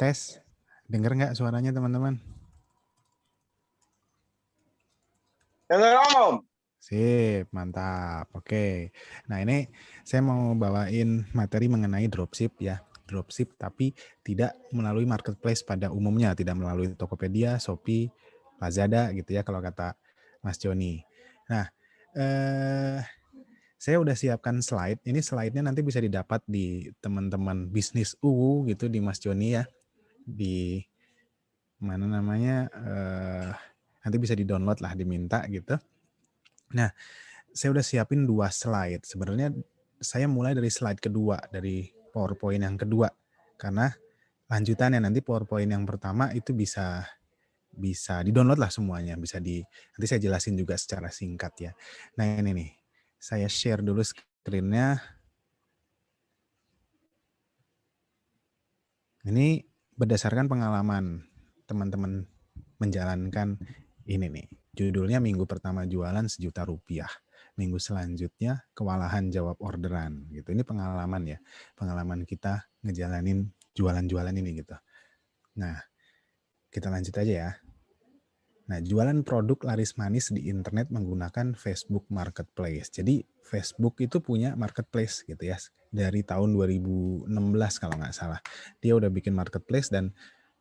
Tes, dengar nggak suaranya teman-teman? Dengar Om. Sip, mantap. Oke. Nah ini saya mau bawain materi mengenai dropship ya. Dropship tapi tidak melalui marketplace pada umumnya, tidak melalui Tokopedia, Shopee, Lazada gitu ya kalau kata Mas Joni. Nah, saya udah siapkan slide. Ini slide-nya nanti bisa didapat di teman-teman bisnis UU gitu di Mas Joni ya. Di mana namanya nanti bisa di-download lah, diminta gitu. Nah, saya udah siapin 2 slide. Sebenarnya saya mulai dari slide kedua, dari PowerPoint yang kedua. Karena lanjutannya nanti PowerPoint yang pertama itu bisa di-download lah semuanya, nanti saya jelasin juga secara singkat ya. Nah, ini nih. Saya share dulu screen-nya. Ini berdasarkan pengalaman teman-teman menjalankan ini nih. Judulnya minggu pertama jualan Rp1.000.000. Minggu selanjutnya kewalahan jawab orderan gitu. Ini pengalaman ya. Pengalaman kita ngejalanin jualan-jualan ini gitu. Nah, kita lanjut aja ya. Nah, jualan produk laris manis di internet menggunakan Facebook Marketplace. Jadi Facebook itu punya marketplace gitu ya. Dari tahun 2016 kalau nggak salah. Dia udah bikin marketplace dan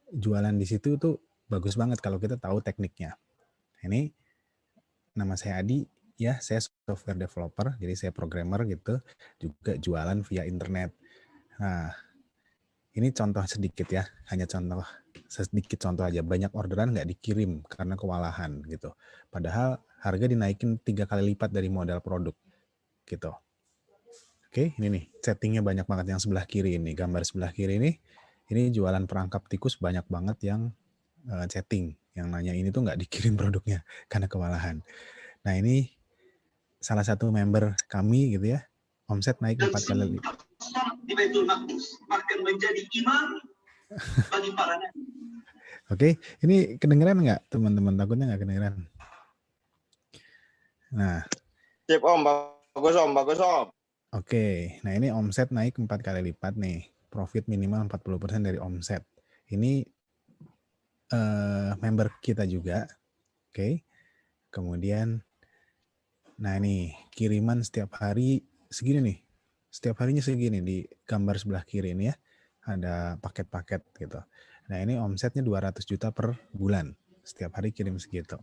jualan di situ tuh bagus banget kalau kita tahu tekniknya. Ini nama saya Adi, ya saya software developer, jadi saya programmer gitu, juga jualan via internet. Nah, ini contoh sedikit ya, hanya sedikit contoh aja. Banyak orderan nggak dikirim karena kewalahan gitu. Padahal harga dinaikin 3 kali lipat dari modal produk gitu. Oke, ini nih settingnya banyak banget yang sebelah kiri ini, gambar sebelah kiri ini jualan perangkap tikus banyak banget yang chatting, yang nanya ini tuh nggak dikirim produknya karena kewalahan. Nah ini salah satu member kami gitu ya, omset naik 4 kali lipat. Di Baitul Maqdis akan menjadi imam bagi para nabi. Oke, ini kedengeran nggak teman-teman? Takutnya nggak kedengeran. Nah, Sip Om, bagus Om, bagus Om. Oke, nah ini omset naik 4 kali lipat nih. Profit minimal 40% dari omset. Ini member kita juga. Oke. Kemudian nah ini kiriman setiap hari segini nih. Setiap harinya segini di gambar sebelah kiri ini ya. Ada paket-paket gitu. Nah ini omsetnya 200 juta per bulan. Setiap hari kirim segitu.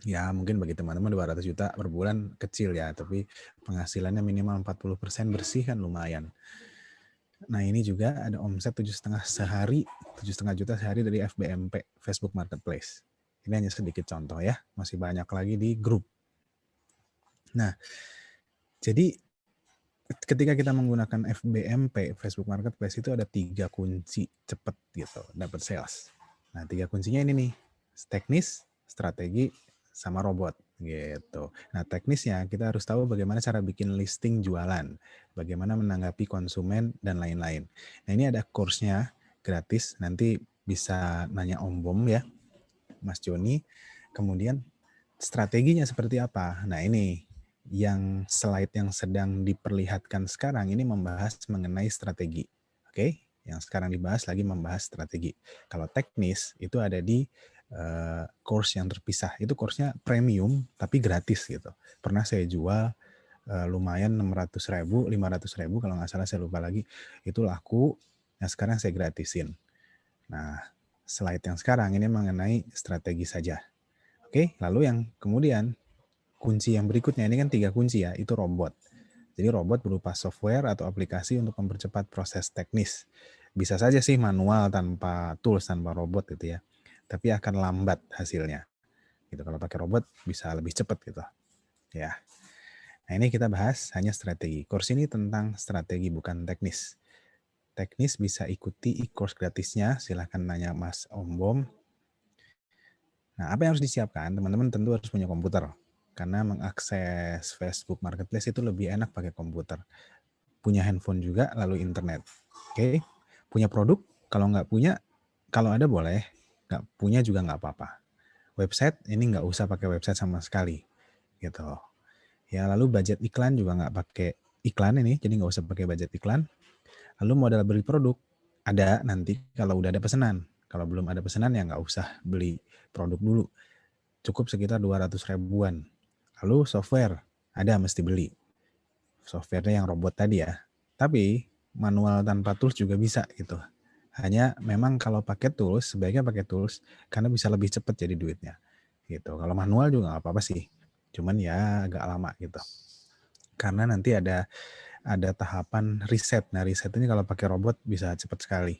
Ya mungkin bagi teman-teman 200 juta per bulan kecil ya. Tapi penghasilannya minimal 40% bersih kan lumayan. Nah ini juga ada omset 7,5 juta sehari dari FBMP, Facebook Marketplace. Ini hanya sedikit contoh ya. Masih banyak lagi di grup. Nah, jadi ketika kita menggunakan FBMP, Facebook Marketplace itu ada 3 kunci cepat gitu, dapat sales. Nah, 3 kuncinya ini nih, teknis, strategi, sama robot gitu. Nah, teknisnya kita harus tahu bagaimana cara bikin listing jualan, bagaimana menanggapi konsumen dan lain-lain. Nah, ini ada course-nya gratis, nanti bisa nanya Om Bom ya, Mas Joni. Kemudian strateginya seperti apa? Nah, ini yang slide yang sedang diperlihatkan sekarang ini membahas mengenai strategi. Oke, yang sekarang dibahas lagi membahas strategi. Kalau teknis itu ada di course yang terpisah. Itu course-nya premium tapi gratis gitu. Pernah saya jual lumayan 600.000, 500.000 kalau nggak salah, saya lupa lagi. Itu laku. Nah, sekarang saya gratisin. Nah, slide yang sekarang ini mengenai strategi saja. Oke, lalu yang kemudian kunci yang berikutnya ini kan 3 kunci ya, itu robot. Jadi robot berupa software atau aplikasi untuk mempercepat proses teknis. Bisa saja sih manual tanpa tools, tanpa robot gitu ya. Tapi akan lambat hasilnya. Gitu. Kalau pakai robot bisa lebih cepat gitu. Ya. Nah, ini kita bahas hanya strategi. Course ini tentang strategi bukan teknis. Teknis bisa ikuti e-course gratisnya, silahkan nanya Mas Om Bom. Nah, apa yang harus disiapkan? Teman-teman tentu harus punya komputer. Karena mengakses Facebook Marketplace itu lebih enak pakai komputer. Punya handphone juga, lalu internet. Oke, punya produk? Kalau nggak punya, kalau ada boleh. Nggak punya juga nggak apa-apa. Website, ini nggak usah pakai website sama sekali. Gitu. Ya, lalu budget iklan juga nggak pakai iklan ini, jadi nggak usah pakai budget iklan. Lalu modal beli produk, Ada nanti kalau udah ada pesanan. Kalau belum ada pesanan ya nggak usah beli produk dulu. Cukup sekitar 200 ribuan. Lalu software, ada mesti beli. Softwarenya yang robot tadi ya. Tapi manual tanpa tools juga bisa gitu. Hanya memang kalau pakai tools, sebaiknya pakai tools karena bisa lebih cepat jadi duitnya. Gitu. Kalau manual juga nggak apa-apa sih. Cuman ya agak lama gitu. Karena nanti ada tahapan riset. Nah, riset ini kalau pakai robot bisa cepat sekali.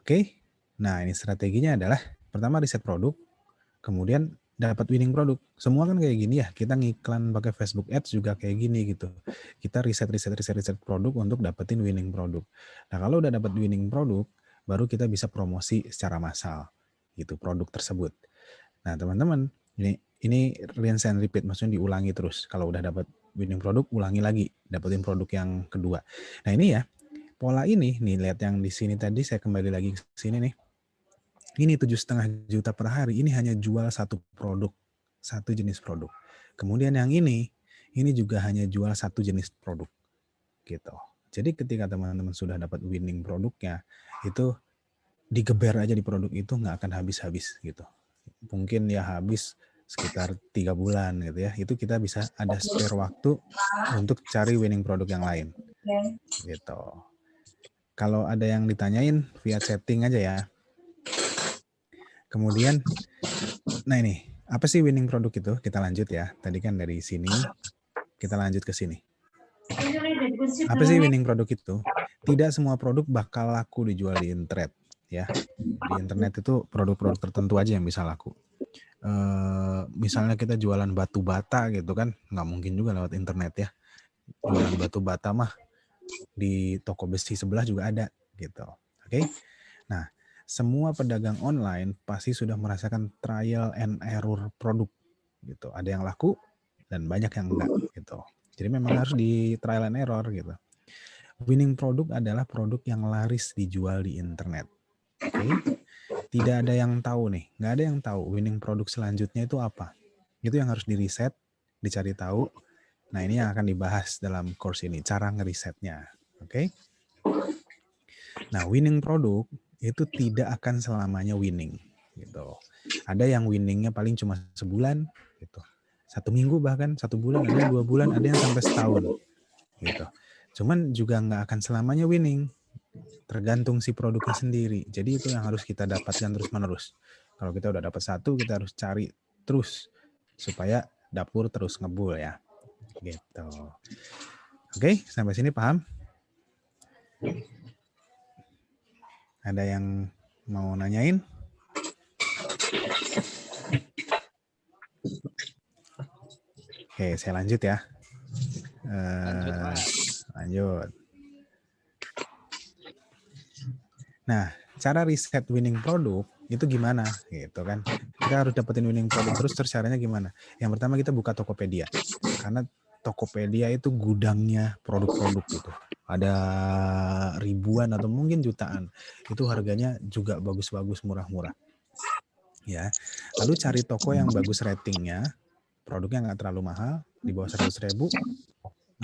Oke. Nah, ini strateginya adalah pertama riset produk, kemudian dapat winning produk. Semua kan kayak gini ya, kita ngiklan pakai Facebook Ads juga kayak gini gitu. Kita riset produk untuk dapetin winning produk. Nah, kalau udah dapat winning produk, baru kita bisa promosi secara massal gitu produk tersebut. Nah, teman-teman, ini rinse and repeat, maksudnya diulangi terus. Kalau udah dapat winning produk, ulangi lagi, dapetin produk yang kedua. Nah, ini ya, pola ini nih, lihat yang di sini tadi, saya kembali lagi ke sini nih. Ini 7,5 juta per hari, ini hanya jual satu produk, satu jenis produk. Kemudian yang ini juga hanya jual satu jenis produk, gitu. Jadi ketika teman-teman sudah dapat winning produknya, itu digeber aja di produk itu nggak akan habis-habis gitu. Mungkin ya habis sekitar 3 bulan gitu ya. Itu kita bisa ada spare waktu untuk cari winning produk yang lain. Gitu. Kalau ada yang ditanyain via chatting aja ya. Kemudian, nah ini, apa sih winning produk itu? Kita lanjut ya. Tadi kan dari sini, kita lanjut ke sini. Apa sih winning produk itu? Tidak semua produk bakal laku dijual di internet. Ya, di internet itu produk-produk tertentu aja yang bisa laku. Misalnya kita jualan batu bata gitu kan, nggak mungkin juga lewat internet ya. Jualan batu bata mah di toko besi sebelah juga ada gitu. Oke. Nah, semua pedagang online pasti sudah merasakan trial and error produk gitu. Ada yang laku dan banyak yang enggak gitu. Jadi memang harus di trial and error gitu. Winning produk adalah produk yang laris dijual di internet. Oke. Tidak ada yang tahu nih, nggak ada yang tahu winning produk selanjutnya itu apa. Itu yang harus diriset, dicari tahu. Nah, ini yang akan dibahas dalam course ini, cara ngerisetnya. Oke. Nah, winning produk itu tidak akan selamanya winning gitu. Ada yang winningnya paling cuma sebulan gitu. 1 minggu bahkan 1 bulan, ada yang 2 bulan, ada yang sampai setahun gitu. Cuman juga nggak akan selamanya winning. Tergantung si produknya sendiri. Jadi itu yang harus kita dapatkan terus-menerus. Kalau kita udah dapat satu, kita harus cari terus supaya dapur terus ngebul ya. Gitu. Oke, sampai sini paham? Ada yang mau nanyain? Oke, saya lanjut ya. Lanjut. Nah, cara riset winning produk itu gimana gitu kan? Kita harus dapetin winning produk terus caranya gimana? Yang pertama kita buka Tokopedia. Karena Tokopedia itu gudangnya produk-produk gitu. Ada ribuan atau mungkin jutaan. Itu harganya juga bagus-bagus, murah-murah. Ya. Lalu cari toko yang bagus ratingnya, produknya nggak terlalu mahal, di bawah 100.000,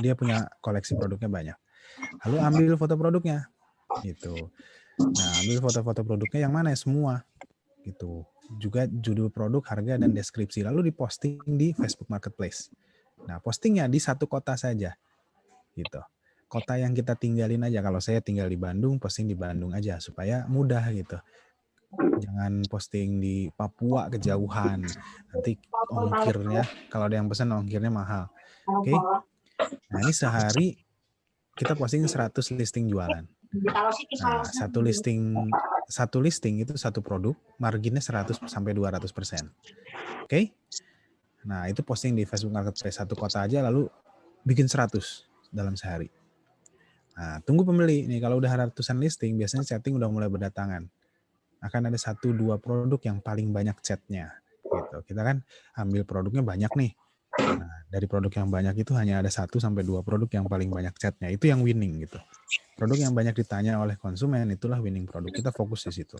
dia punya koleksi produknya banyak. Lalu ambil foto produknya, gitu. Nah, ambil foto-foto produknya yang mana ya? Semua, gitu. Juga judul produk, harga, dan deskripsi. Lalu diposting di Facebook Marketplace. Nah, postingnya di satu kota saja, gitu. Kota yang kita tinggalin aja. Kalau saya tinggal di Bandung, posting di Bandung aja supaya mudah gitu. Jangan posting di Papua kejauhan. Nanti ongkirnya, kalau ada yang pesan ongkirnya mahal. Oke. Nah, ini sehari kita posting 100 listing jualan. Nah, satu listing itu satu produk, marginnya 100 sampai 200%. Oke? Nah, itu posting di Facebook Marketplace satu kota aja, lalu bikin 100 dalam sehari. Nah, tunggu pembeli. Nih, kalau udah ratusan listing, biasanya chatting udah mulai berdatangan. Akan ada 1-2 produk yang paling banyak chatnya. Gitu. Kita kan ambil produknya banyak nih. Nah, dari produk yang banyak itu hanya ada 1-2 produk yang paling banyak chatnya. Itu yang winning gitu. Produk yang banyak ditanya oleh konsumen, itulah winning produk. Kita fokus di situ.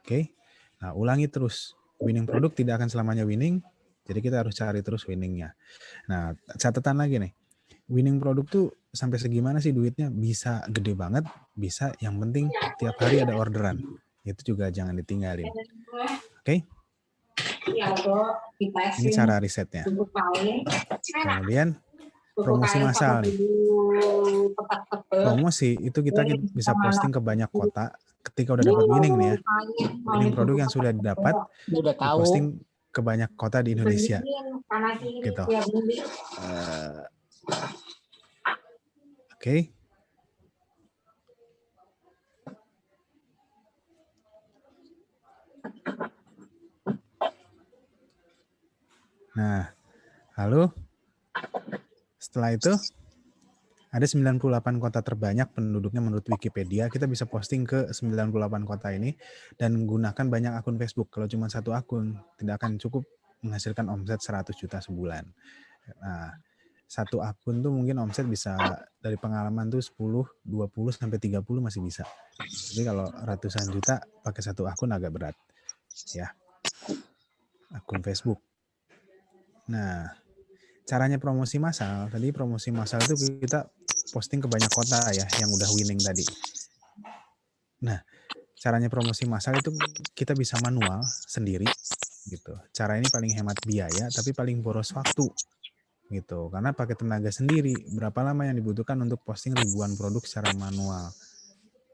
Oke. Nah, ulangi terus. Winning produk tidak akan selamanya winning, jadi kita harus cari terus winningnya. Nah, catatan lagi nih. winning produk tuh sampai segimana sih duitnya? Bisa gede banget, bisa yang penting tiap hari ada orderan. Itu juga jangan ditinggalin. Oke? Ini cara risetnya. Kemudian promosi massal nih. Promosi itu kita bisa posting ke banyak kota. Ketika udah dapat winning nih ya, winning produk yang sudah didapat, posting ke banyak kota di Indonesia. Gitu. Oke. Nah, lalu setelah itu ada 98 kota terbanyak penduduknya menurut Wikipedia. Kita bisa posting ke 98 kota ini dan gunakan banyak akun Facebook. Kalau cuma satu akun, tidak akan cukup menghasilkan omset 100 juta sebulan. Nah, satu akun tuh mungkin omset bisa dari pengalaman tuh 10, 20 sampai 30 masih bisa. Tapi kalau ratusan juta pakai satu akun agak berat. Ya. Akun Facebook. Nah, caranya promosi massal, tadi promosi massal itu kita posting ke banyak kota ya yang udah winning tadi. Nah, caranya promosi massal itu kita bisa manual sendiri gitu. Cara ini paling hemat biaya tapi paling boros waktu gitu. Karena pakai tenaga sendiri, berapa lama yang dibutuhkan untuk posting ribuan produk secara manual.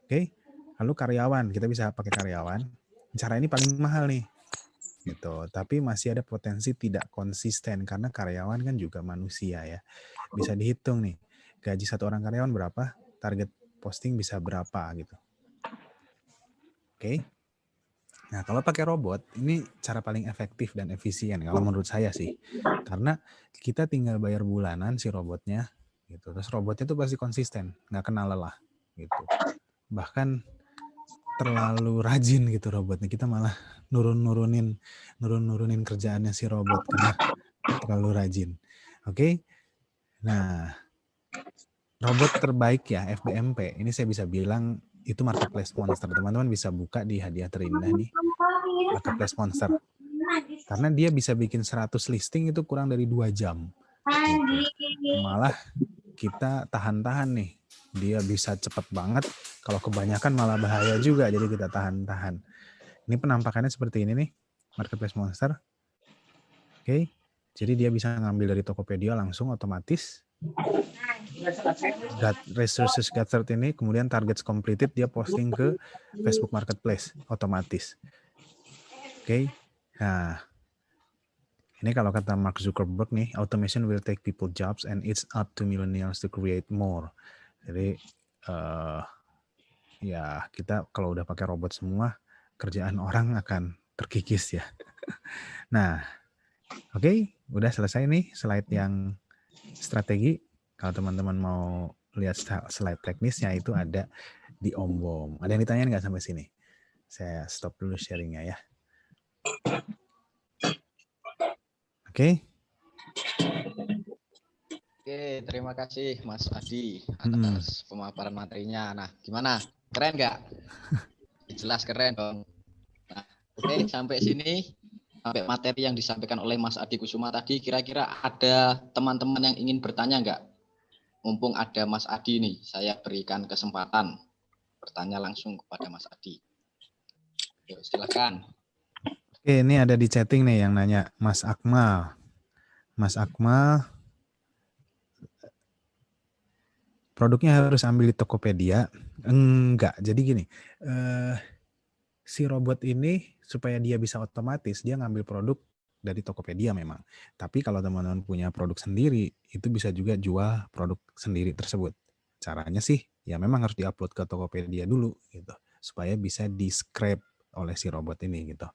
Oke. Lalu karyawan, kita bisa pakai karyawan. Cara ini paling mahal nih. Gitu. Tapi masih ada potensi tidak konsisten karena karyawan kan juga manusia ya. Bisa dihitung nih. Gaji satu orang karyawan berapa, target posting bisa berapa gitu. Oke. Nah, kalau pakai robot, ini cara paling efektif dan efisien kalau menurut saya sih. Karena kita tinggal bayar bulanan si robotnya gitu. Terus robotnya tuh pasti konsisten, nggak kenal lelah gitu. Bahkan terlalu rajin gitu robotnya. Kita malah nurunin kerjaannya si robot karena terlalu rajin. Oke. Nah, robot terbaik ya FBMP. Ini saya bisa bilang itu Marketplace Monster. Teman-teman bisa buka di hadiah terindah nih. Marketplace Monster. Karena dia bisa bikin 100 listing itu kurang dari 2 jam. Gitu. Malah kita tahan-tahan nih. Dia bisa cepat banget. Kalau kebanyakan malah bahaya juga. Jadi kita tahan-tahan. Ini penampakannya seperti ini nih. Marketplace Monster. Oke. Jadi dia bisa ngambil dari Tokopedia langsung otomatis. Resources gathered ini, kemudian targets completed, dia posting ke Facebook Marketplace otomatis. Oke. Nah, ini kalau kata Mark Zuckerberg nih, automation will take people jobs and it's up to millennials to create more. Jadi ya kita kalau udah pakai robot semua, kerjaan orang akan terkikis ya. Nah, oke, udah selesai nih slide yang strategi. Kalau teman-teman mau lihat slide teknisnya itu ada di Ombom. Ada yang ditanyain nggak sampai sini? Saya stop dulu sharingnya ya. Oke. Oke, terima kasih Mas Adi atas pemaparan materinya. Nah, gimana? Keren nggak? Jelas keren dong. Nah, oke, sampai sini, sampai materi yang disampaikan oleh Mas Adi Kusuma tadi, kira-kira ada teman-teman yang ingin bertanya nggak? Mumpung ada Mas Adi nih, saya berikan kesempatan bertanya langsung kepada Mas Adi. Yuk, silakan. Oke, ini ada di chatting nih yang nanya, Mas Akmal. Mas Akmal, produknya harus ambil di Tokopedia? Enggak, jadi gini, si robot ini supaya dia bisa otomatis, dia ngambil produk dari Tokopedia memang. Tapi kalau teman-teman punya produk sendiri, itu bisa juga jual produk sendiri tersebut. Caranya sih, ya memang harus diupload ke Tokopedia dulu, gitu, supaya bisa di-scrape oleh si robot ini, gitu.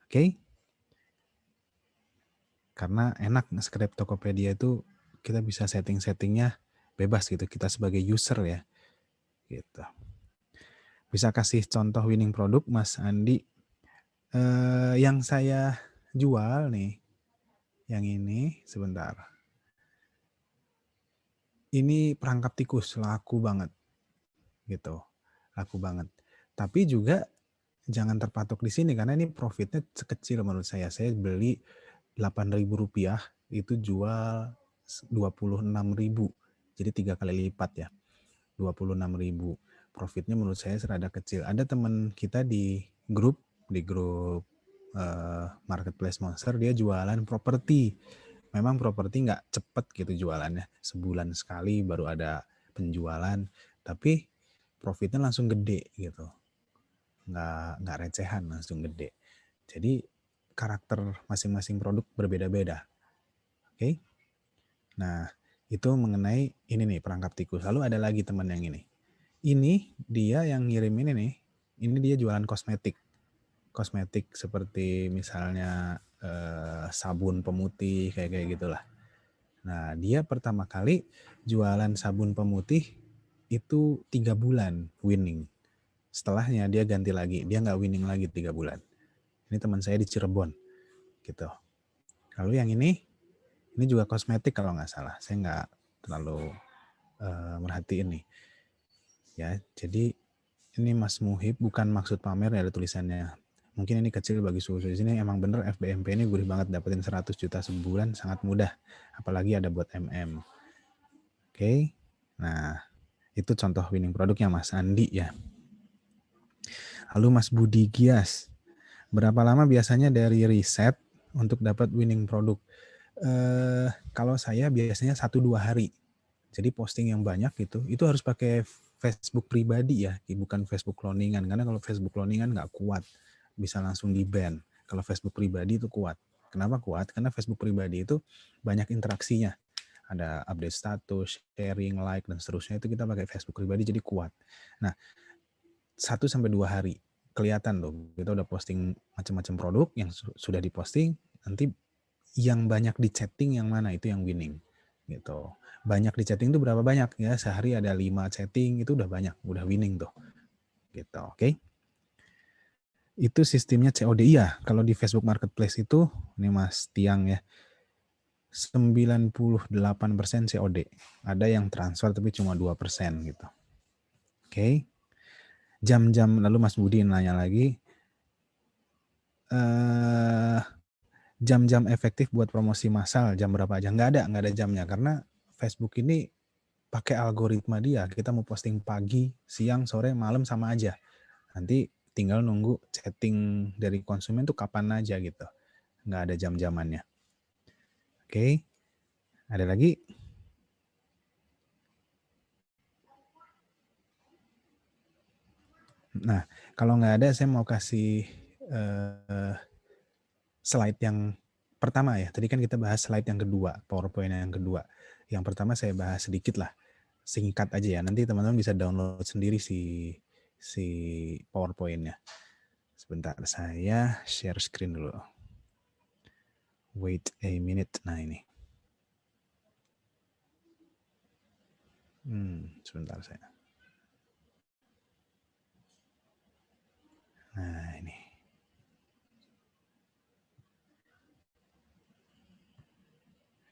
Oke? Karena enak nge-scrape Tokopedia itu, kita bisa setting-settingnya bebas gitu, kita sebagai user ya, gitu. Bisa kasih contoh winning produk, Mas Andi? Yang saya jual nih, yang ini, sebentar. Ini perangkap tikus, laku banget, gitu, laku banget. Tapi juga jangan terpatok di sini karena ini profitnya sekecil menurut saya. Saya beli Rp8.000, itu jual 26.000. Jadi 3 kali lipat ya. 26.000. Profitnya menurut saya serada kecil. Ada teman kita di grup Marketplace Monster, dia jualan properti. Memang properti nggak cepet gitu jualannya. Sebulan sekali baru ada penjualan. Tapi profitnya langsung gede gitu. Nggak recehan, langsung gede. Jadi karakter masing-masing produk berbeda-beda. Oke? Nah, itu mengenai ini nih perangkap tikus. Lalu ada lagi teman yang ini. Ini dia yang ngirim ini nih. Ini dia jualan kosmetik. Kosmetik seperti misalnya sabun pemutih kayak gitulah. Nah, dia pertama kali jualan sabun pemutih itu 3 bulan winning. Setelahnya dia ganti lagi, dia nggak winning lagi 3 bulan. Ini teman saya di Cirebon, gitu. Lalu yang ini juga kosmetik kalau nggak salah. Saya nggak terlalu merhatiin nih. Ya, jadi ini Mas Muhib bukan maksud pamer ya, ada tulisannya. Mungkin ini kecil bagi suhu di sini. Emang bener FBMP ini gurih banget, dapetin 100 juta sebulan sangat mudah. Apalagi ada buat MM. Oke. Nah, itu contoh winning produknya Mas Andi ya. Lalu Mas Budi Gias, berapa lama biasanya dari riset untuk dapat winning produk? Kalau saya biasanya 1-2 hari. Jadi posting yang banyak itu harus pakai Facebook pribadi ya, bukan Facebook cloningan. Karena kalau Facebook cloningan nggak kuat, bisa langsung di-ban. Kalau Facebook pribadi itu kuat. Kenapa kuat? Karena Facebook pribadi itu banyak interaksinya. Ada update status, sharing, like, dan seterusnya. Itu kita pakai Facebook pribadi jadi kuat. Nah, 1-2 hari kelihatan loh, kita udah posting macam-macam produk yang sudah diposting, nanti yang banyak di chatting yang mana itu yang winning gitu. Banyak di chatting itu berapa banyak ya, sehari ada 5 chatting itu udah banyak, udah winning tuh gitu. Oke. Itu sistemnya COD ya. Kalau di Facebook Marketplace itu ini Mas Tiang ya, 98% COD. Ada yang transfer tapi cuma 2% gitu. Oke. Jam-jam, lalu Mas Budi nanya lagi, jam-jam efektif buat promosi massal jam berapa aja? Nggak ada jamnya, karena Facebook ini pakai algoritma dia. Kita mau posting pagi, siang, sore, malam sama aja. Nanti tinggal nunggu chatting dari konsumen tuh kapan aja gitu. Nggak ada jam-jamannya. Oke. Ada lagi? Nah, kalau nggak ada, saya mau kasih slide yang pertama ya. Tadi kan kita bahas slide yang kedua, PowerPoint yang kedua. Yang pertama saya bahas sedikit lah, singkat aja ya. Nanti teman-teman bisa download sendiri si PowerPoint-nya. Sebentar, saya share screen dulu. Wait a minute. Nah ini. Sebentar saya. Nah ini.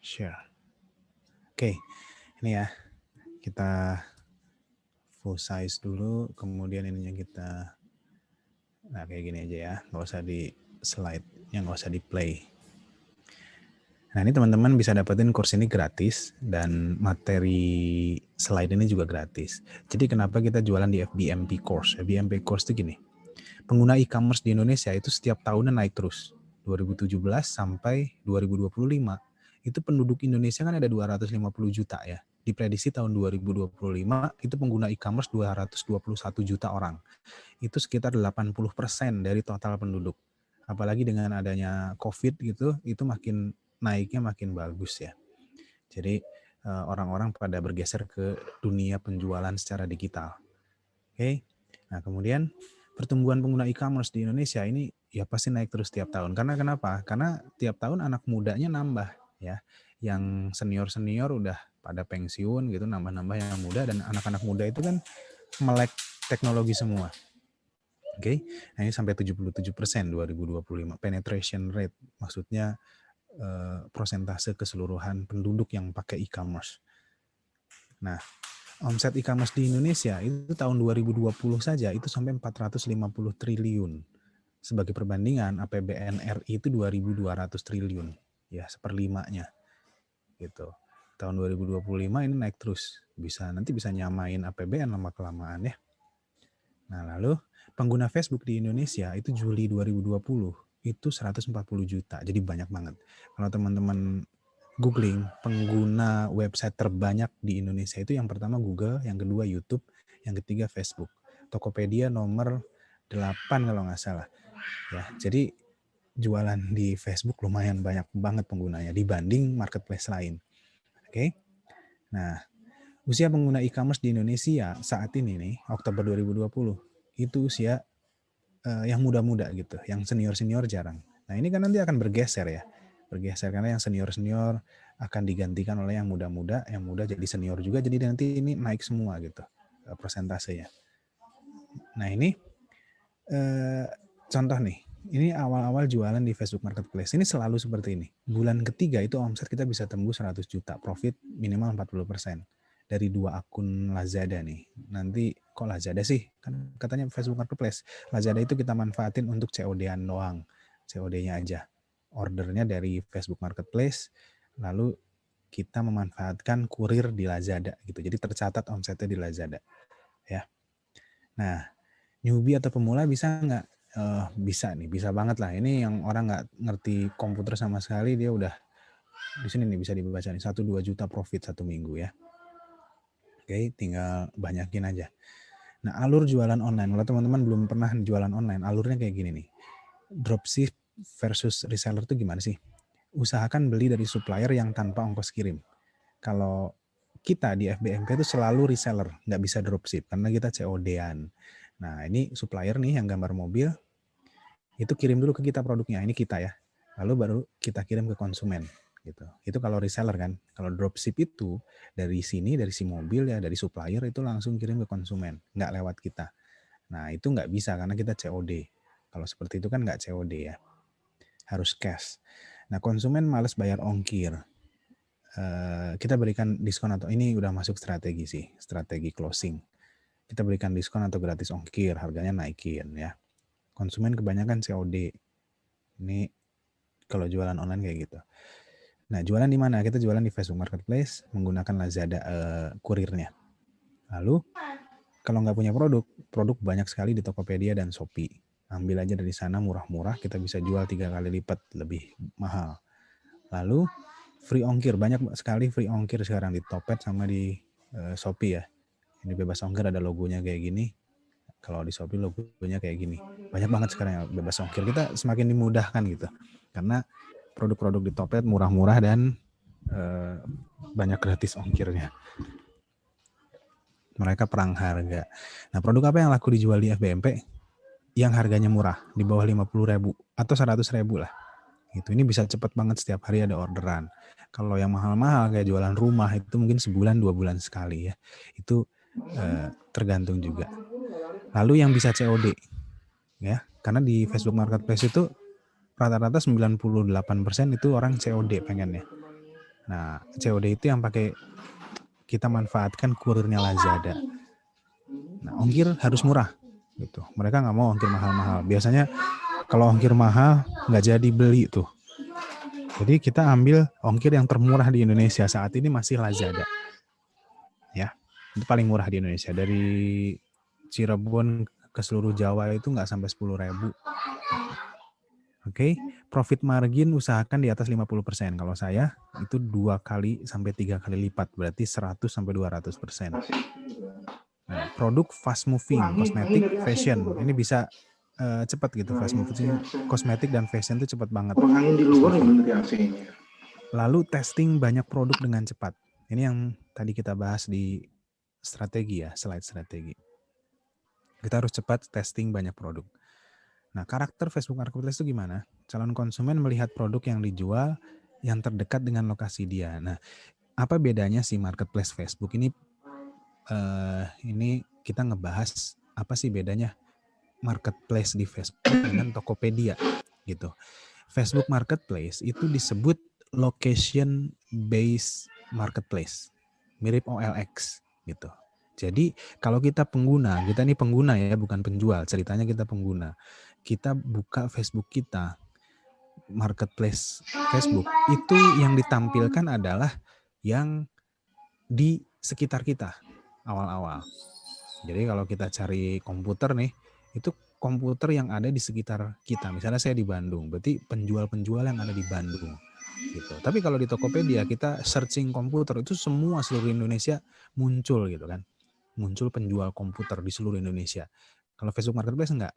Share. Oke, ini ya. Kita full size dulu, kemudian ininya kita, nah kayak gini aja ya, nggak usah di slide, yang nggak usah di play. Nah ini teman-teman bisa dapetin course ini gratis dan materi slide ini juga gratis. Jadi kenapa kita jualan di FBMP course? FBMP course itu gini, pengguna e-commerce di Indonesia itu setiap tahunnya naik terus. 2017 sampai 2025 itu penduduk Indonesia kan ada 250 juta ya. Diprediksi tahun 2025 itu pengguna e-commerce 221 juta orang. Itu sekitar 80% dari total penduduk. Apalagi dengan adanya COVID gitu, itu makin naiknya makin bagus ya. Jadi orang-orang pada bergeser ke dunia penjualan secara digital. Oke. Nah, kemudian pertumbuhan pengguna e-commerce di Indonesia ini ya pasti naik terus tiap tahun. Karena kenapa? Karena tiap tahun anak mudanya nambah ya. Yang senior-senior udah pada pensiun gitu, nambah-nambah yang muda, dan anak-anak muda itu kan melek teknologi semua. Oke. Nah, ini sampai 77% 2025 penetration rate, maksudnya prosentase keseluruhan penduduk yang pakai e-commerce. Nah, omset e-commerce di Indonesia itu tahun 2020 saja itu sampai 450 triliun. Sebagai perbandingan, APBN RI itu 2.200 triliun. Ya, seperlimanya. Gitu. tahun 2025 ini naik terus. Nanti bisa nyamain APBN lama-kelamaan ya. Nah, lalu pengguna Facebook di Indonesia itu Juli 2020 itu 140 juta. Jadi banyak banget. Kalau teman-teman googling pengguna website terbanyak di Indonesia itu yang pertama Google, yang kedua YouTube, yang ketiga Facebook. Tokopedia nomor 8 kalau nggak salah. Ya, jadi jualan di Facebook lumayan banyak banget penggunanya dibanding marketplace lain. Oke. Nah, usia pengguna e-commerce di Indonesia saat ini nih, Oktober 2020, itu usia yang muda-muda gitu, yang senior-senior jarang. Nah, ini kan nanti akan bergeser ya. Bergeser karena yang senior-senior akan digantikan oleh yang muda-muda, yang muda jadi senior juga, jadi nanti ini naik semua gitu persentasenya. Nah, ini contoh nih, ini awal-awal jualan di Facebook Marketplace, ini selalu seperti ini. Bulan ketiga itu omset kita bisa tembus 100 juta, profit minimal 40%. Dari 2 akun Lazada nih. Nanti kok Lazada sih? Kan katanya Facebook Marketplace. Lazada itu kita manfaatin untuk COD-an doang. COD-nya aja. Ordernya dari Facebook Marketplace, lalu kita memanfaatkan kurir di Lazada gitu. Jadi tercatat omsetnya di Lazada. Ya. Nah, newbie atau pemula bisa nggak? Bisa nih, bisa banget lah. Ini yang orang nggak ngerti komputer sama sekali, dia udah di sini nih bisa dibaca nih 1-2 juta profit 1 minggu ya. Oke, tinggal banyakin aja. Nah, alur jualan online. Kalau teman-teman belum pernah jualan online, alurnya kayak gini nih. Dropship versus reseller itu gimana sih? Usahakan beli dari supplier yang tanpa ongkos kirim. Kalau kita di FBMP itu selalu reseller, nggak bisa dropship karena kita COD-an. Nah, ini supplier nih yang gambar mobil, itu kirim dulu ke kita produknya. Ini kita ya. Lalu baru kita kirim ke konsumen. Gitu. Itu kalau reseller kan. Kalau dropship itu dari sini, dari si mobil ya, dari supplier itu langsung kirim ke konsumen, nggak lewat kita. Nah itu nggak bisa karena kita COD. Kalau seperti itu kan nggak COD ya, harus cash. Nah konsumen males bayar ongkir. Kita berikan diskon atau ini udah masuk strategi sih, strategi closing. Kita berikan diskon atau gratis ongkir, harganya naikin ya. Konsumen kebanyakan COD. Ini kalau jualan online kayak gitu. Nah, jualan di mana? Kita jualan di Facebook Marketplace menggunakan Lazada kurirnya. Lalu, kalau nggak punya produk banyak sekali di Tokopedia dan Shopee. Ambil aja dari sana murah-murah, kita bisa jual 3 kali lipat lebih mahal. Lalu, free ongkir. Banyak sekali free ongkir sekarang di Topet sama di Shopee ya. Ini bebas ongkir ada logonya kayak gini. Kalau di Shopee logonya kayak gini. Banyak banget sekarang yang bebas ongkir. Kita semakin dimudahkan gitu. Karena produk-produk di Topet murah-murah dan banyak gratis ongkirnya. Mereka perang harga. Nah, produk apa yang laku dijual di FBMP? Yang harganya murah, di bawah 50.000 atau 100.000 lah. Gitu. Ini bisa cepat banget, setiap hari ada orderan. Kalau yang mahal-mahal kayak jualan rumah itu mungkin sebulan 2 bulan sekali ya. Itu tergantung juga. Lalu yang bisa COD ya, karena di Facebook Marketplace itu rata-rata 98% itu orang COD pengennya. Nah, COD itu yang pakai kita manfaatkan kurirnya Lazada. Nah, ongkir harus murah gitu. Mereka nggak mau ongkir mahal-mahal. Biasanya kalau ongkir mahal nggak jadi beli tuh. Jadi kita ambil ongkir yang termurah di Indonesia saat ini masih Lazada. Ya, itu paling murah di Indonesia. Dari Cirebon ke seluruh Jawa itu nggak sampai 10.000. Oke, profit margin usahakan di atas 50%. Kalau saya itu 2 kali sampai 3 kali lipat, berarti 100 sampai 200%. Nah, produk fast moving, kosmetik, fashion. Ini bisa cepat gitu, fast moving, kosmetik dan fashion itu cepat banget. Lalu testing banyak produk dengan cepat. Ini yang tadi kita bahas di strategi ya, slide strategi. Kita harus cepat testing banyak produk. Nah, karakter Facebook Marketplace itu gimana? Calon konsumen melihat produk yang dijual yang terdekat dengan lokasi dia. Nah, apa bedanya sih Marketplace Facebook ini? Ini kita ngebahas apa sih bedanya Marketplace di Facebook dengan Tokopedia gitu. Facebook Marketplace itu disebut location based marketplace, mirip OLX gitu. Jadi kalau kita ini pengguna ya, bukan penjual. Ceritanya kita pengguna. Kita buka Facebook kita, Marketplace Facebook, itu yang ditampilkan adalah yang di sekitar kita awal-awal. Jadi kalau kita cari komputer nih, itu komputer yang ada di sekitar kita. Misalnya saya di Bandung, berarti penjual-penjual yang ada di Bandung. Gitu. Tapi kalau di Tokopedia kita searching komputer itu semua seluruh Indonesia muncul gitu kan. Muncul penjual komputer di seluruh Indonesia. Kalau Facebook Marketplace enggak.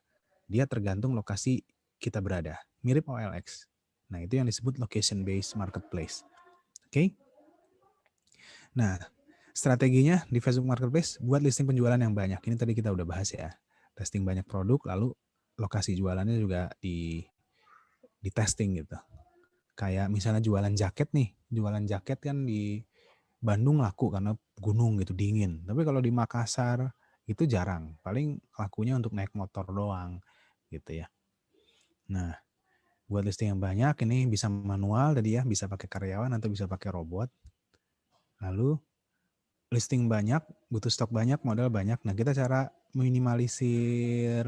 Dia tergantung lokasi kita berada. Mirip OLX. Nah, itu yang disebut location based marketplace. Oke. Nah, strateginya di Facebook Marketplace buat listing penjualan yang banyak. Ini tadi kita udah bahas ya. Testing banyak produk, lalu lokasi jualannya juga di testing gitu. Kayak misalnya jualan jaket nih. Jualan jaket kan di Bandung laku karena gunung gitu, dingin. Tapi kalau di Makassar itu jarang. Paling lakunya untuk naik motor doang gitu ya. Nah, buat listing yang banyak ini bisa manual tadi ya, bisa pakai karyawan atau bisa pakai robot. Lalu listing banyak, butuh stok banyak, modal banyak. Nah, kita cara minimalisir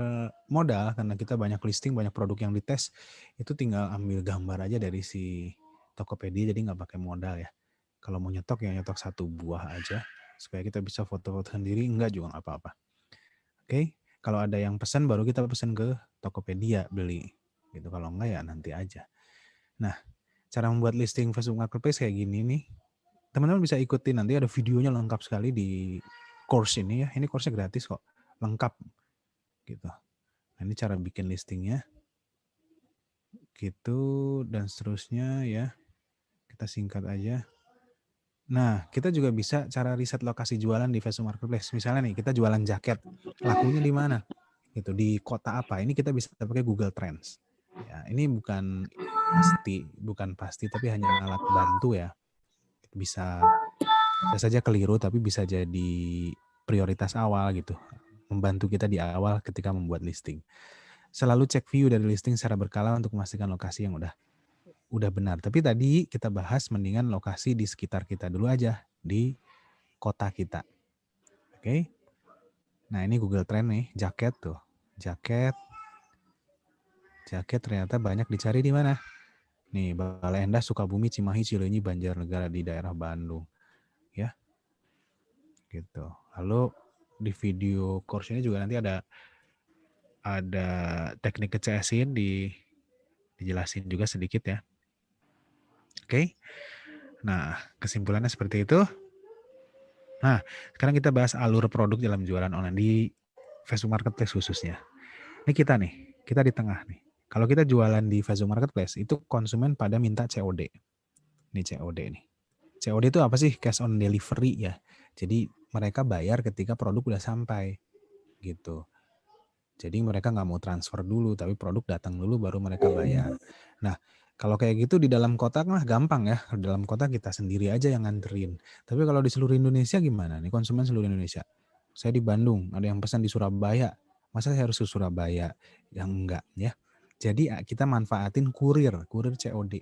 modal karena kita banyak listing, banyak produk yang dites, itu tinggal ambil gambar aja dari si Tokopedia, jadi nggak pakai modal ya. Kalau mau nyetok ya nyetok 1 buah aja supaya kita bisa foto-foto sendiri, enggak juga nggak apa-apa. Oke, kalau ada yang pesan baru kita pesan ke Tokopedia beli. Gitu, kalau enggak ya nanti aja. Nah, cara membuat listing Facebook Marketplace kayak gini nih. Teman-teman bisa ikutin, nanti ada videonya lengkap sekali di course ini ya. Ini course-nya gratis kok, lengkap gitu. Nah, ini cara bikin listingnya gitu dan seterusnya ya. Kita singkat aja. Nah, kita juga bisa cara riset lokasi jualan di Facebook Marketplace. Misalnya nih, kita jualan jaket, lakunya di mana? Gitu, di kota apa? Ini kita bisa pakai Google Trends. Ya, ini bukan pasti, tapi hanya alat bantu ya. Bisa saja keliru, tapi bisa jadi prioritas awal gitu. Membantu kita di awal ketika membuat listing. Selalu cek view dari listing secara berkala untuk memastikan lokasi yang udah benar. Tapi tadi kita bahas mendingan lokasi di sekitar kita dulu aja, di kota kita. Oke. Nah, ini Google Trend nih, jaket tuh. Jaket ternyata banyak dicari di mana? Nih, Bale Endah, Sukabumi, Cimahi, Cileunyi, Banjarnegara di daerah Bandung. Ya. Gitu. Lalu di video course ini juga nanti ada teknik ke-CS-in dijelasin juga sedikit ya. Oke. Nah, kesimpulannya seperti itu. Nah, sekarang kita bahas alur produk dalam jualan online di Facebook Marketplace khususnya. Ini kita di tengah nih. Kalau kita jualan di Facebook Marketplace, itu konsumen pada minta COD. Ini COD nih. COD itu apa sih? Cash on delivery ya. Jadi mereka bayar ketika produk udah sampai gitu. Jadi mereka nggak mau transfer dulu, tapi produk datang dulu baru mereka bayar. Nah, kalau kayak gitu di dalam kota mah gampang ya. Di dalam kota kita sendiri aja yang nganterin. Tapi kalau di seluruh Indonesia gimana nih, konsumen seluruh Indonesia? Saya di Bandung, ada yang pesan di Surabaya. Masa saya harus ke Surabaya? Yang enggak ya. Jadi kita manfaatin kurir COD.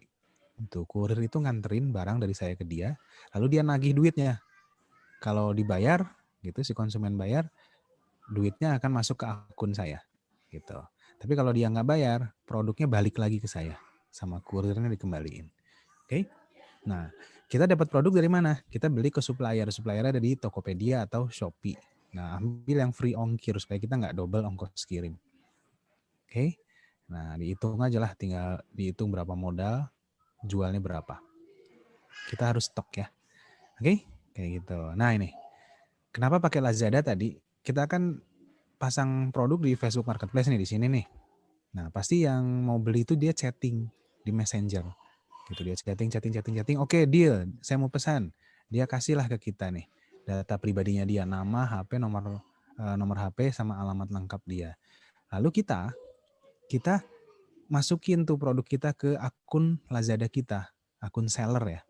Itu kurir itu nganterin barang dari saya ke dia, lalu dia nagih duitnya. Kalau dibayar gitu, si konsumen bayar, duitnya akan masuk ke akun saya gitu. Tapi kalau dia nggak bayar, produknya balik lagi ke saya sama kurirnya dikembaliin. Oke. Nah, kita dapat produk dari mana? Kita beli ke supplier. Supplier ada di Tokopedia atau Shopee. Nah, ambil yang free ongkir supaya kita nggak double ongkos kirim. Oke. Nah, dihitung aja lah, tinggal dihitung berapa modal, jualnya berapa. Kita harus stok ya. Oke? Kayak gitu. Nah, ini. Kenapa pakai Lazada tadi? Kita kan pasang produk di Facebook Marketplace nih di sini nih. Nah, pasti yang mau beli itu dia chatting di Messenger. Gitu, dia chatting. Oke, deal. Saya mau pesan. Dia kasihlah ke kita nih data pribadinya dia, nama, HP, nomor HP sama alamat lengkap dia. Lalu kita masukin tuh produk kita ke akun Lazada kita, akun seller ya.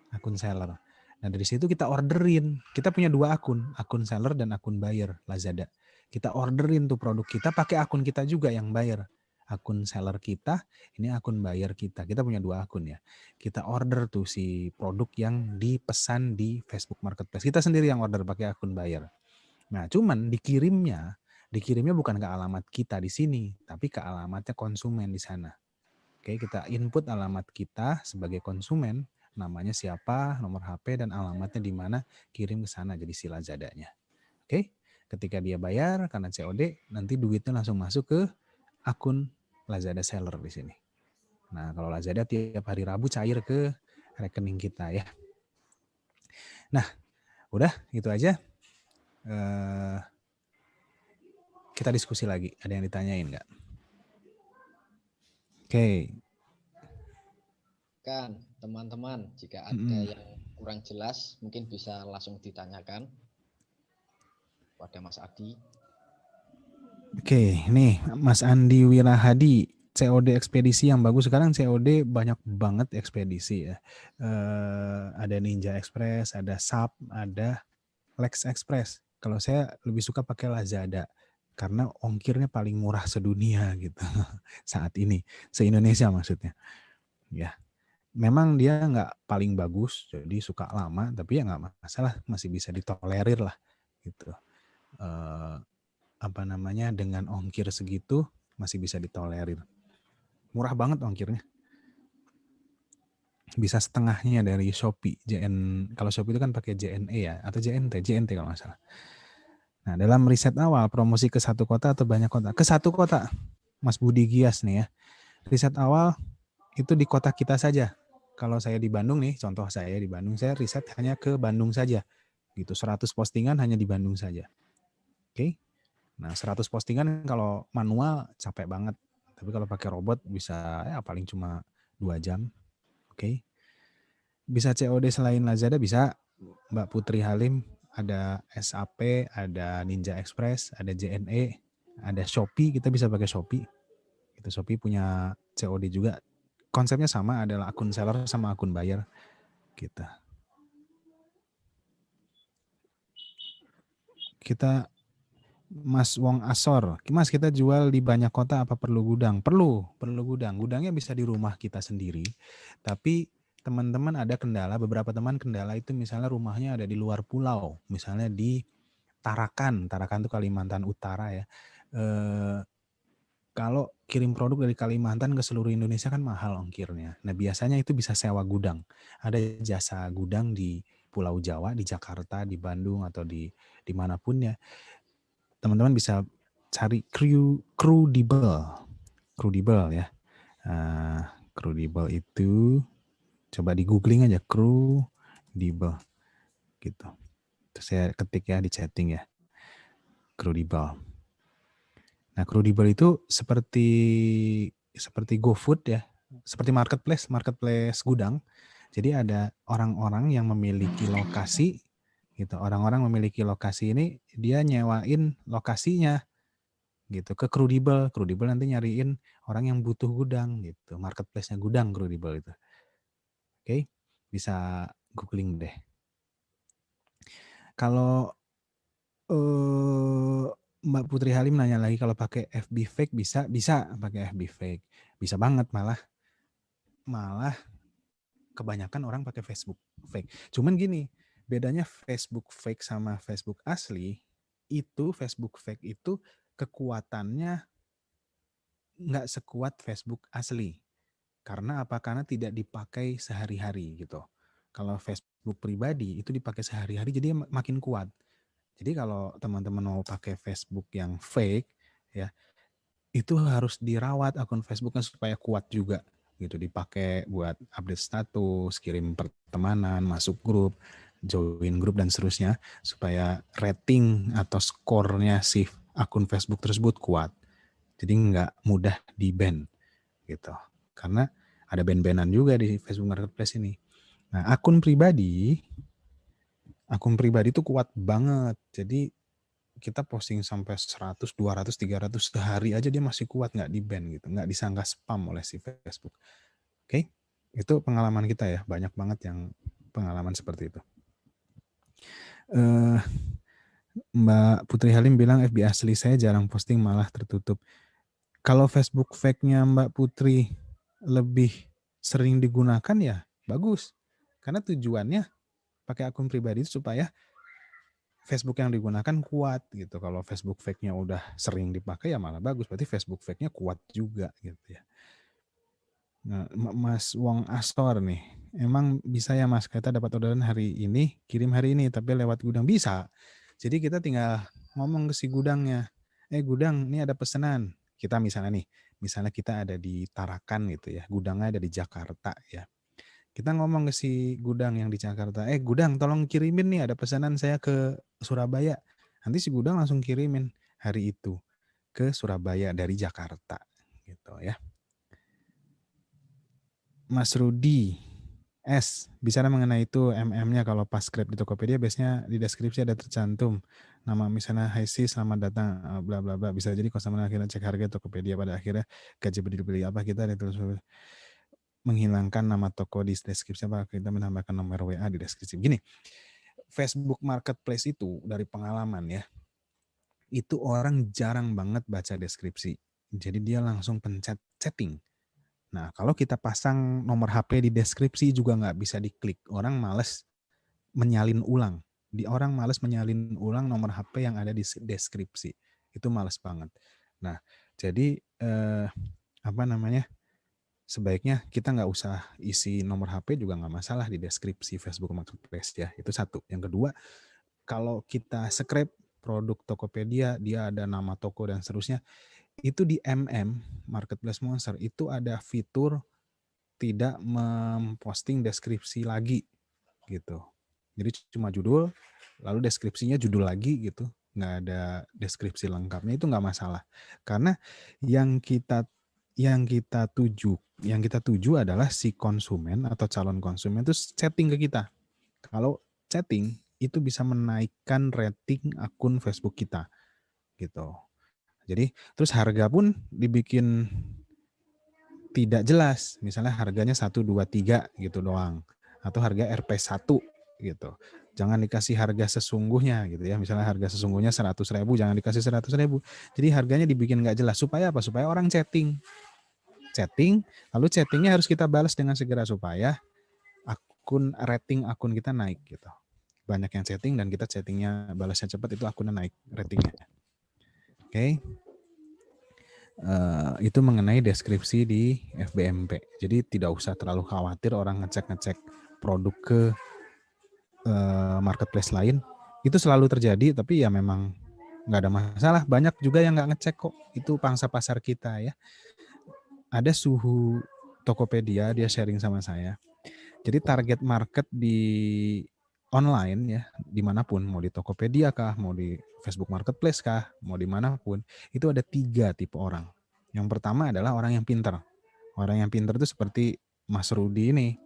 Akun seller. Nah, dari situ kita orderin. Kita punya 2 akun seller dan akun buyer Lazada. Kita orderin tuh produk kita pakai akun kita juga yang bayar. Akun seller kita, ini akun buyer kita. Kita punya 2 akun ya. Kita order tuh si produk yang dipesan di Facebook Marketplace. Kita sendiri yang order pakai akun buyer. Nah, cuman dikirimnya bukan ke alamat kita di sini, tapi ke alamatnya konsumen di sana. Oke, kita input alamat kita sebagai konsumen. namanya siapa, nomor HP, dan alamatnya di mana, kirim ke sana jadi si Lazadanya. Oke, ketika dia bayar karena COD, nanti duitnya langsung masuk ke akun Lazada seller di sini. Nah, kalau Lazada tiap hari Rabu cair ke rekening kita ya. Nah, udah itu aja. Kita diskusi lagi. Ada yang ditanyain nggak? Oke. Kan teman-teman, jika ada yang kurang jelas mungkin bisa langsung ditanyakan pada Mas Adi. Oke, nih Mas Andi Wirahadi, COD ekspedisi yang bagus. Sekarang COD banyak banget ekspedisi ya. Ada Ninja Express, ada SAP, ada Lex Express. Kalau saya lebih suka pakai Lazada karena ongkirnya paling murah sedunia gitu saat ini, se-Indonesia maksudnya. Ya, memang dia nggak paling bagus, jadi suka lama, tapi ya nggak masalah, masih bisa ditolerir lah gitu. Dengan ongkir segitu masih bisa ditolerir. Murah banget ongkirnya. Bisa setengahnya dari Shopee. Kalau Shopee itu kan pakai JNE ya, atau JNT kalau nggak salah. Nah, dalam riset awal, promosi ke satu kota atau banyak kota? Ke satu kota, Mas Budi Gias nih ya. Riset awal itu di kota kita saja. Kalau saya di Bandung nih, contoh saya di Bandung, saya riset hanya ke Bandung saja. Gitu, 100 postingan hanya di Bandung saja. Oke. Nah, 100 postingan kalau manual capek banget. Tapi kalau pakai robot bisa ya paling cuma 2 jam. Oke. Bisa COD selain Lazada bisa. Mbak Putri Halim, ada SAP, ada Ninja Express, ada JNE, ada Shopee, kita bisa pakai Shopee. Itu Shopee punya COD juga. Konsepnya sama, adalah akun seller sama akun buyer. Kita Mas Wong Asor, Mas kita jual di banyak kota apa perlu gudang? Perlu gudang. Gudangnya bisa di rumah kita sendiri. Tapi teman-teman ada kendala, beberapa teman kendala itu misalnya rumahnya ada di luar pulau, misalnya di Tarakan itu Kalimantan Utara ya. Kalau kirim produk dari Kalimantan ke seluruh Indonesia kan mahal ongkirnya. Nah biasanya itu bisa sewa gudang. Ada jasa gudang di Pulau Jawa, di Jakarta, di Bandung, atau di manapun ya. Teman-teman bisa cari Crudibel ya. Crudibel itu coba di googling aja Crudibel gitu. Terus saya ketik ya di chatting ya. Crudibel. Nah, Crudibel itu seperti GoFood ya, seperti marketplace gudang. Jadi ada orang-orang yang memiliki lokasi gitu. Orang-orang memiliki lokasi ini, dia nyewain lokasinya gitu ke Crudibel. Crudibel nanti nyariin orang yang butuh gudang gitu. Marketplace-nya gudang Crudibel itu. Oke, bisa googling deh. Kalau Mbak Putri Halim nanya lagi kalau pakai FB fake bisa pakai FB fake. Bisa banget malah kebanyakan orang pakai Facebook fake. Cuman gini, bedanya Facebook fake sama Facebook asli, itu Facebook fake itu kekuatannya nggak sekuat Facebook asli. Karena apa? Karena tidak dipakai sehari-hari gitu. Kalau Facebook pribadi itu dipakai sehari-hari jadi makin kuat. Jadi kalau teman-teman mau pakai Facebook yang fake ya, itu harus dirawat akun Facebooknya supaya kuat juga gitu, dipakai buat update status, kirim pertemanan, masuk grup, join grup dan seterusnya supaya rating atau skornya si akun Facebook tersebut kuat. Jadi nggak mudah di-ban gitu. Karena ada ban-banan juga di Facebook Marketplace ini. Nah, akun pribadi itu kuat banget. Jadi kita posting sampai 100, 200, 300 sehari aja dia masih kuat, nggak di-ban gitu, nggak disangka spam oleh si Facebook. Oke, itu pengalaman kita ya, banyak banget yang pengalaman seperti itu. Mbak Putri Halim bilang FB asli saya jarang posting, malah tertutup. Kalau Facebook fake-nya Mbak Putri lebih sering digunakan ya bagus, karena tujuannya pakai akun pribadi itu supaya Facebook yang digunakan kuat gitu. Kalau Facebook fake-nya udah sering dipakai ya malah bagus. Berarti Facebook fake-nya kuat juga gitu ya. Nah, Mas Wong Astor nih. emang bisa ya Mas, kita dapat orderan hari ini, kirim hari ini, tapi lewat gudang bisa. Jadi kita tinggal ngomong ke si gudangnya, gudang ini ada pesanan. Kita misalnya kita ada di Tarakan gitu ya, gudangnya ada di Jakarta ya. Kita ngomong ke si gudang yang di Jakarta, gudang tolong kirimin nih ada pesanan saya ke Surabaya. Nanti si gudang langsung kirimin hari itu ke Surabaya dari Jakarta gitu ya. Mas Rudi S, bicara mengenai itu MM-nya kalau pas script di Tokopedia biasanya di deskripsi ada tercantum nama misalnya Hai sis selamat datang bla bla bla, bisa jadi customer akhirnya cek harga Tokopedia pada akhirnya gaji beli apa kita ada terus menghilangkan nama toko di deskripsi apa kita menambahkan nomor WA di deskripsi. Gini, Facebook Marketplace itu dari pengalaman ya, itu orang jarang banget baca deskripsi. Jadi dia langsung pencet chatting. Nah, kalau kita pasang nomor HP di deskripsi juga nggak bisa diklik. Orang males menyalin ulang. Orang males menyalin ulang nomor HP yang ada di deskripsi. Itu males banget. Nah, jadi sebaiknya kita nggak usah isi nomor HP juga nggak masalah di deskripsi Facebook Marketplace ya. Itu satu. Yang kedua, kalau kita scrape produk Tokopedia, dia ada nama toko dan seterusnya, itu di Marketplace Monster itu ada fitur tidak memposting deskripsi lagi gitu. Jadi cuma judul, lalu deskripsinya judul lagi gitu, nggak ada deskripsi lengkapnya, itu nggak masalah. Karena yang kita tuju adalah si konsumen atau calon konsumen itu chatting ke kita. Kalau chatting itu bisa menaikkan rating akun Facebook kita gitu. Jadi terus harga pun dibikin tidak jelas, misalnya harganya 1, 2, 3 gitu doang, atau harga RP1 gitu. Jangan dikasih harga sesungguhnya gitu ya, misalnya harga sesungguhnya 100.000, jangan dikasih 100.000. Jadi harganya dibikin nggak jelas, supaya apa? Supaya orang chatting, lalu chattingnya harus kita balas dengan segera supaya rating akun kita naik gitu. Banyak yang chatting dan kita chattingnya balasnya cepat, itu akunnya naik ratingnya. Oke. Itu mengenai deskripsi di FBMP. Jadi tidak usah terlalu khawatir orang ngecek produk ke marketplace lain. Itu selalu terjadi, tapi ya memang nggak ada masalah. Banyak juga yang nggak ngecek kok. Itu pangsa pasar kita ya. Ada Suhu Tokopedia, dia sharing sama saya. Jadi target market di online ya, dimanapun, mau di Tokopedia kah, mau di Facebook Marketplace kah, mau dimanapun, itu ada 3 tipe orang. Yang pertama adalah orang yang pintar. Orang yang pintar itu seperti Mas Rudi ini,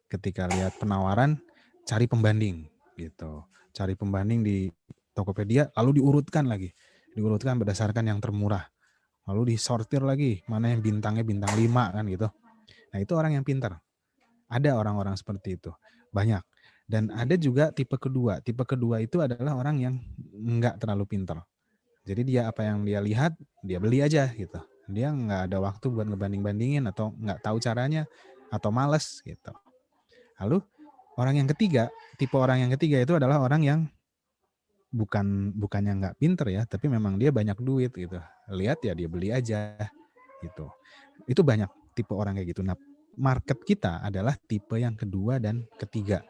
ketika lihat penawaran, cari pembanding gitu. Cari pembanding di Tokopedia, lalu diurutkan berdasarkan yang termurah. Lalu disortir lagi, mana yang bintangnya bintang 5 kan gitu. Nah itu orang yang pintar. Ada orang-orang seperti itu, banyak. Dan ada juga tipe kedua. Tipe kedua itu adalah orang yang nggak terlalu pintar. Jadi dia apa yang dia lihat, dia beli aja gitu. Dia nggak ada waktu buat ngebanding-bandingin atau nggak tahu caranya atau males gitu. Lalu tipe orang yang ketiga itu adalah orang yang bukannya nggak pintar ya, tapi memang dia banyak duit gitu. Lihat ya dia beli aja gitu. Itu banyak tipe orang kayak gitu. Nah, market kita adalah tipe yang kedua dan ketiga.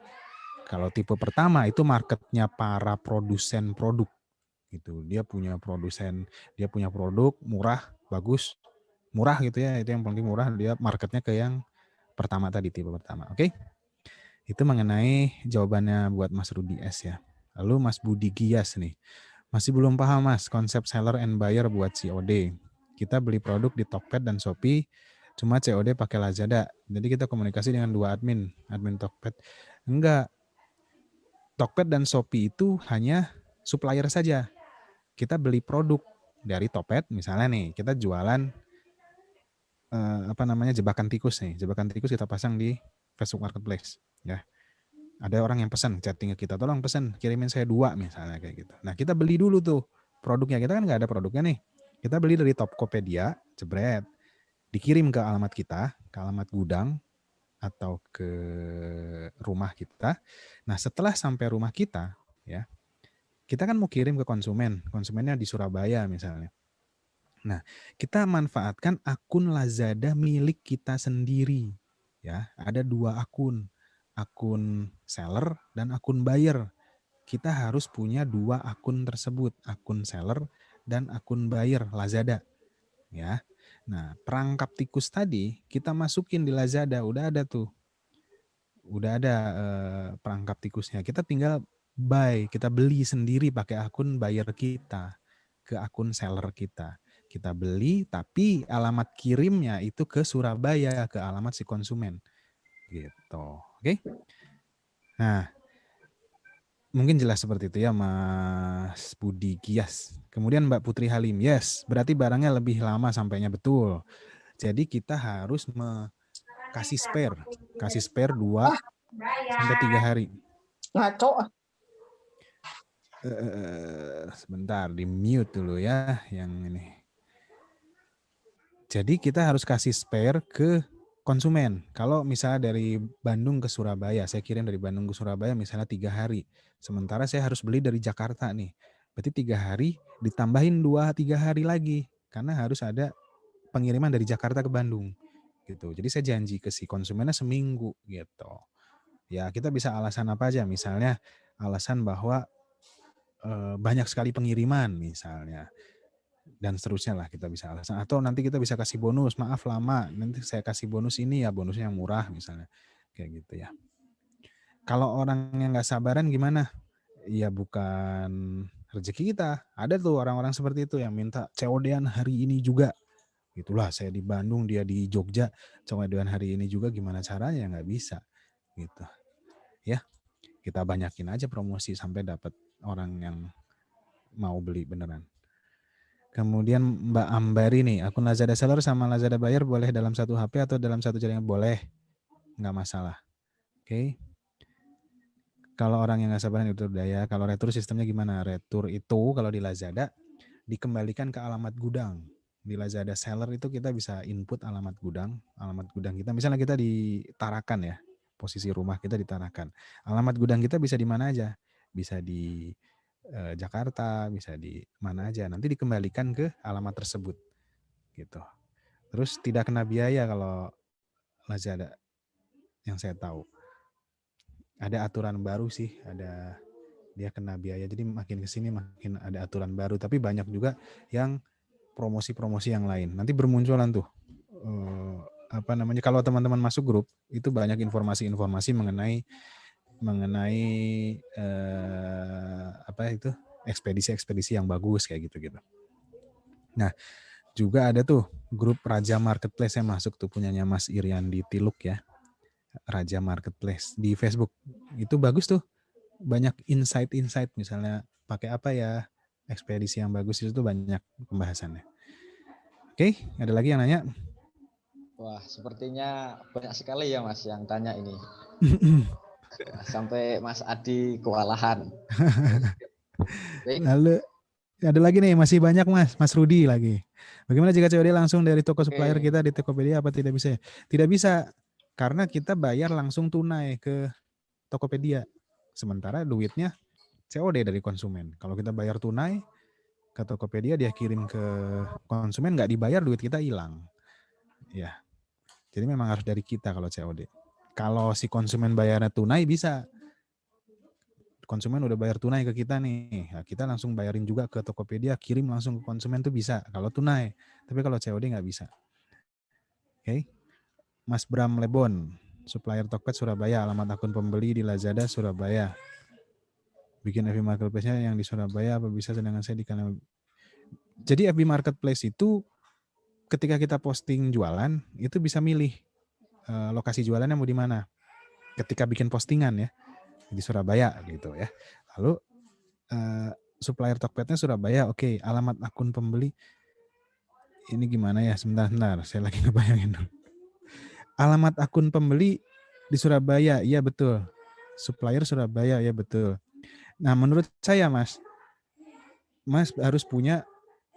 Kalau tipe pertama itu marketnya para produsen produk gitu. Dia punya produk murah, bagus, murah gitu ya. Itu yang paling murah, dia marketnya ke yang pertama tadi, tipe pertama. Oke. Itu mengenai jawabannya buat Mas Rudi S ya. Lalu Mas Budi Gias nih. Masih belum paham Mas konsep seller and buyer buat COD. Kita beli produk di Tokped dan Shopee, cuma COD pakai Lazada. Jadi kita komunikasi dengan 2 admin Tokped. Enggak. Tokped dan Shopee itu hanya supplier saja. Kita beli produk dari Tokped, misalnya nih, kita jualan jebakan tikus nih. Jebakan tikus kita pasang di Facebook Marketplace, ya. Ada orang yang pesan, chatting ke kita, tolong pesan, kirimin saya 2 misalnya kayak gitu. Nah, kita beli dulu tuh produknya. Kita kan nggak ada produknya nih. Kita beli dari Tokopedia, jebret, dikirim ke alamat kita, ke alamat gudang atau ke rumah kita. Nah, setelah sampai rumah kita, ya, kita kan mau kirim ke konsumennya di Surabaya misalnya. Nah, kita manfaatkan akun Lazada milik kita sendiri. Ya, ada 2 akun seller dan akun buyer. Kita harus punya 2 akun tersebut, akun seller dan akun buyer Lazada, ya. Nah, perangkap tikus tadi kita masukin di Lazada, udah ada tuh. Udah ada perangkap tikusnya. Kita tinggal kita beli sendiri pakai akun buyer kita ke akun seller kita. Kita beli tapi alamat kirimnya itu ke Surabaya, ke alamat si konsumen. Gitu. Oke? Nah, mungkin jelas seperti itu ya Mas Budi Kias. Kemudian Mbak Putri Halim, yes, berarti barangnya lebih lama sampainya, betul. Jadi kita harus kasih spare 2 sampai 3 hari. Ngaco. Sebentar, di mute dulu ya yang ini. Jadi kita harus kasih spare ke konsumen. Kalau misalnya dari Bandung ke Surabaya, saya kirim dari Bandung ke Surabaya misalnya 3 hari. Sementara saya harus beli dari Jakarta nih. Berarti 3 hari ditambahin 2-3 hari lagi. Karena harus ada pengiriman dari Jakarta ke Bandung. Gitu. Jadi saya janji ke si konsumennya seminggu gitu. Ya kita bisa alasan apa aja. Misalnya alasan bahwa banyak sekali pengiriman misalnya. Dan seterusnya lah kita bisa alasan. Atau nanti kita bisa kasih bonus, maaf lama, nanti saya kasih bonus ini ya, bonusnya yang murah misalnya. Kayak gitu ya. Kalau orang yang nggak sabaran gimana? Ya bukan rezeki kita. Ada tuh orang-orang seperti itu yang minta COD-an hari ini juga. Itulah saya di Bandung, dia di Jogja, COD-an hari ini juga, gimana caranya? Nggak bisa. Gitu. Ya, kita banyakin aja promosi sampai dapat orang yang mau beli beneran. Kemudian Mbak Ambari nih, akun Lazada Seller sama Lazada Buyer boleh dalam satu HP atau dalam satu jaringan? Boleh, nggak masalah. Oke. Kalau orang yang nggak sabaran itu daya. Kalau retur sistemnya gimana? Retur itu kalau di Lazada dikembalikan ke alamat gudang. Di Lazada Seller itu kita bisa input alamat gudang kita. Misalnya kita di Tarakan ya, posisi rumah kita di Tarakan. Alamat gudang kita bisa di mana aja? Bisa di Jakarta, bisa di mana aja. Nanti dikembalikan ke alamat tersebut. Gitu. Terus tidak kena biaya kalau Lazada yang saya tahu. Ada aturan baru sih, ada dia kena biaya. Jadi makin kesini makin ada aturan baru. Tapi banyak juga yang promosi-promosi yang lain. Nanti bermunculan tuh. Kalau teman-teman masuk grup itu banyak informasi-informasi mengenai ekspedisi-ekspedisi yang bagus kayak gitu-gitu. Nah, juga ada tuh grup Raja Marketplace yang masuk tuh punyanya Mas Iriandi Tiluk ya. Raja Marketplace di Facebook. Itu bagus tuh. Banyak insight misalnya pakai apa ya ekspedisi yang bagus, itu tuh banyak pembahasannya. Oke, ada lagi yang nanya? Wah, sepertinya banyak sekali ya Mas yang tanya ini. Sampai Mas Adi kewalahan. Lalu ada lagi nih, masih banyak Mas Rudi lagi. Bagaimana jika COD langsung dari toko supplier kita di Tokopedia, apa tidak bisa? Tidak bisa, karena kita bayar langsung tunai ke Tokopedia. Sementara duitnya COD dari konsumen. Kalau kita bayar tunai ke Tokopedia, dia kirim ke konsumen, nggak dibayar, duit kita hilang. Ya, jadi memang harus dari kita kalau COD. Kalau si konsumen bayarnya tunai bisa. Konsumen udah bayar tunai ke kita nih, ya kita langsung bayarin juga ke Tokopedia, kirim langsung ke konsumen tuh bisa kalau tunai. Tapi kalau COD nggak bisa. Oke. Mas Bram Lebon, supplier Tokped Surabaya, alamat akun pembeli di Lazada Surabaya. Bikin FB Marketplace-nya yang di Surabaya apa bisa, sedangkan saya di kanal. Jadi FB Marketplace itu ketika kita posting jualan itu bisa milih lokasi jualannya mau di mana. Ketika bikin postingan ya di Surabaya gitu ya. Lalu supplier Tokpednya Surabaya, oke. Alamat akun pembeli ini gimana ya? Sebentar, saya lagi ngebayangin dulu. Alamat akun pembeli di Surabaya, iya betul. Supplier Surabaya, ya betul. Nah, menurut saya Mas harus punya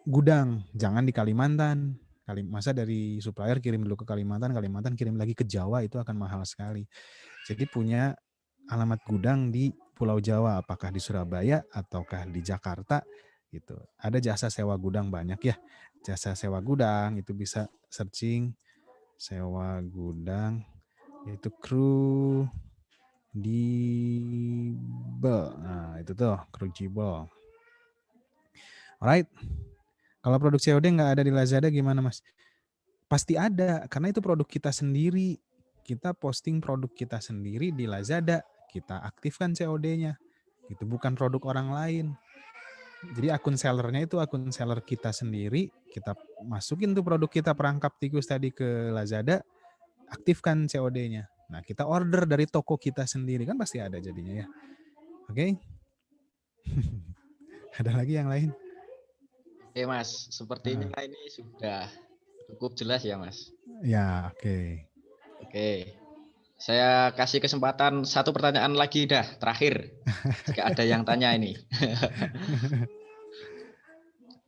gudang, jangan di Kalimantan. Masa dari supplier kirim dulu ke Kalimantan kirim lagi ke Jawa, itu akan mahal sekali. Jadi punya alamat gudang di Pulau Jawa, apakah di Surabaya ataukah di Jakarta gitu. Ada jasa sewa gudang banyak ya. Jasa sewa gudang itu bisa searching sewa gudang yaitu Crudible. Nah, itu tuh Crudible. Alright. Kalau produk COD nggak ada di Lazada gimana, Mas? Pasti ada, karena itu produk kita sendiri. Kita posting produk kita sendiri di Lazada, kita aktifkan COD-nya. Itu bukan produk orang lain. Jadi akun sellernya itu akun seller kita sendiri, kita masukin tuh produk kita perangkap tikus tadi ke Lazada, aktifkan COD-nya. Nah, kita order dari toko kita sendiri, kan pasti ada jadinya ya. Oke? Ada lagi yang lain? Oke Mas, sepertinya ini sudah cukup jelas ya Mas. Ya, oke. Oke, saya kasih kesempatan satu pertanyaan lagi dah, terakhir. Jika ada yang tanya ini.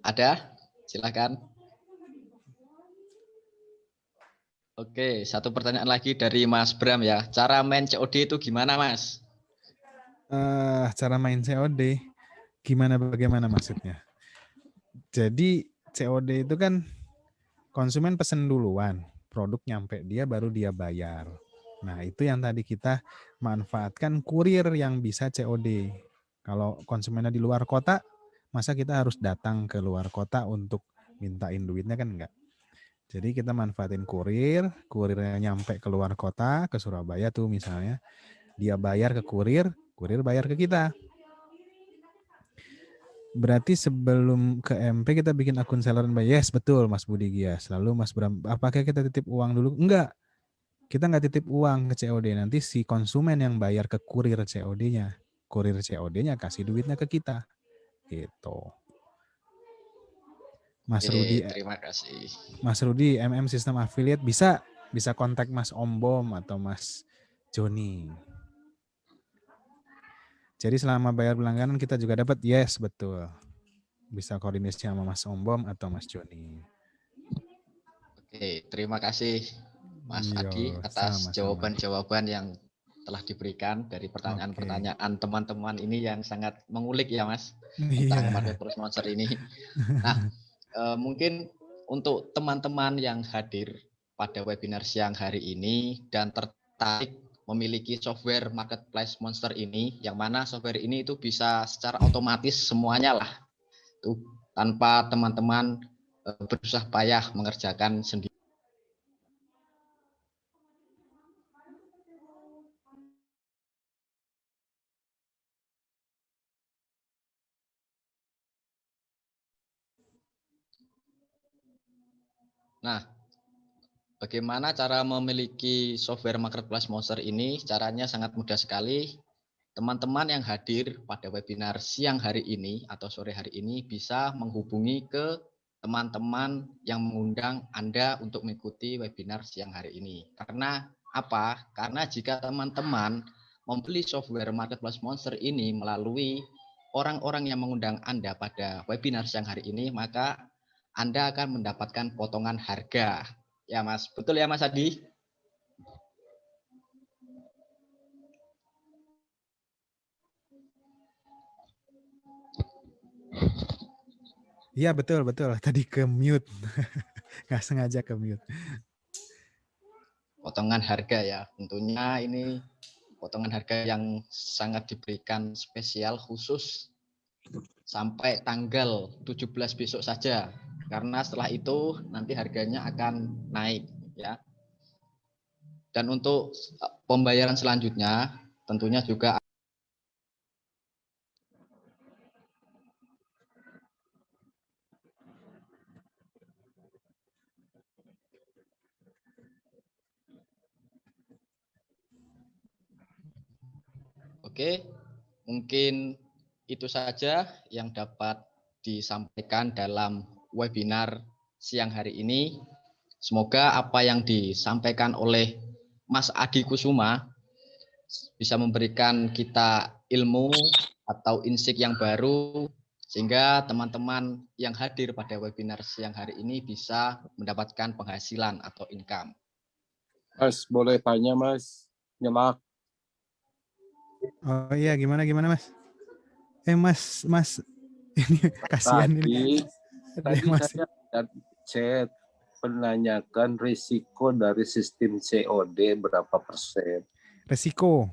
Ada? Silakan. Oke, satu pertanyaan lagi dari Mas Bram ya. Cara main COD itu gimana Mas? Cara main COD, bagaimana maksudnya? Jadi COD itu kan konsumen pesen duluan, produk nyampe dia baru dia bayar. Nah, itu yang tadi kita manfaatkan kurir yang bisa COD. Kalau konsumennya di luar kota, masa kita harus datang ke luar kota untuk mintain duitnya, kan enggak. Jadi kita manfaatin kurirnya nyampe ke luar kota, ke Surabaya tuh misalnya, dia bayar ke kurir bayar ke kita. Berarti sebelum ke MP kita bikin akun seller and buy. Yes, betul Mas Budi Gias. Lalu Mas Bram, apakah kita titip uang dulu? Enggak. Kita nggak titip uang ke COD. Nanti si konsumen yang bayar ke kurir COD-nya. Kurir COD-nya kasih duitnya ke kita. Gitu. Mas Rudi, Terima kasih. MM Sistem Affiliate bisa kontak Mas Ombom atau Mas Joni. Jadi selama bayar berlangganan kita juga dapat, yes betul. Bisa koordinasi sama Mas Ombom atau Mas Joni. Oke, terima kasih Mas Adi atas jawaban-jawaban yang telah diberikan dari pertanyaan-pertanyaan teman-teman ini yang sangat mengulik ya Mas tentang marketplace monster ini. Nah, mungkin untuk teman-teman yang hadir pada webinar siang hari ini dan tertarik memiliki software marketplace monster ini, yang mana software ini itu bisa secara otomatis semuanya lah, itu tanpa teman-teman berusaha payah mengerjakan sendiri. Nah, bagaimana cara memiliki software marketplace monster ini? Caranya sangat mudah sekali. Teman-teman yang hadir pada webinar siang hari ini atau sore hari ini bisa menghubungi ke teman-teman yang mengundang Anda untuk mengikuti webinar siang hari ini. Karena apa? Karena jika teman-teman membeli software marketplace monster ini melalui orang-orang yang mengundang Anda pada webinar siang hari ini, maka Anda akan mendapatkan potongan harga. Ya Mas, betul ya Mas Adi? Iya betul. Tadi ke mute, nggak sengaja ke mute. Potongan harga ya, tentunya ini potongan harga yang sangat diberikan spesial khusus sampai tanggal 17 besok saja. Karena setelah itu nanti harganya akan naik ya. Dan untuk pembayaran selanjutnya tentunya juga Oke, mungkin itu saja yang dapat disampaikan dalam webinar siang hari ini. Semoga apa yang disampaikan oleh Mas Adi Kusuma bisa memberikan kita ilmu atau insight yang baru, sehingga teman-teman yang hadir pada webinar siang hari ini bisa mendapatkan penghasilan atau income. Mas, boleh tanya Mas? Nyemak. Oh iya, gimana Mas? Mas ini kasihan Tadi ini. saya lihat chat menanyakan risiko dari sistem COD berapa persen? Resiko.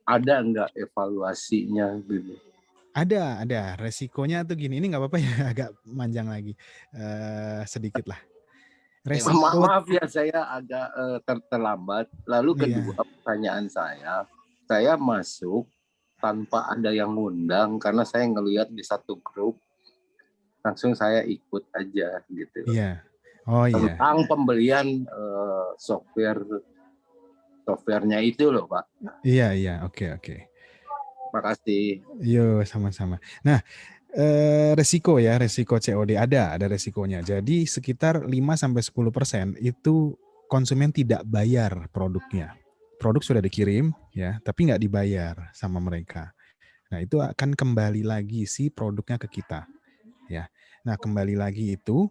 Ada nggak evaluasinya gitu? Ada. Resikonya tuh gini. Ini nggak apa-apa ya, agak panjang lagi. Sedikit lah. Resiko. Maaf ya, saya agak terlambat. Lalu Iya. kedua pertanyaan saya masuk tanpa ada yang ngundang karena saya ngelihat di satu grup, langsung saya ikut aja gitu. Iya. Oh iya. Tentang pembelian softwarenya itu loh, Pak. Iya. Oke. Makasih. Yo, sama-sama. Nah, resiko COD ada resikonya. Jadi sekitar 5-10% itu konsumen tidak bayar produknya. Produk sudah dikirim ya, tapi nggak dibayar sama mereka. Nah, itu akan kembali lagi si produknya ke kita ya. Nah, kembali lagi itu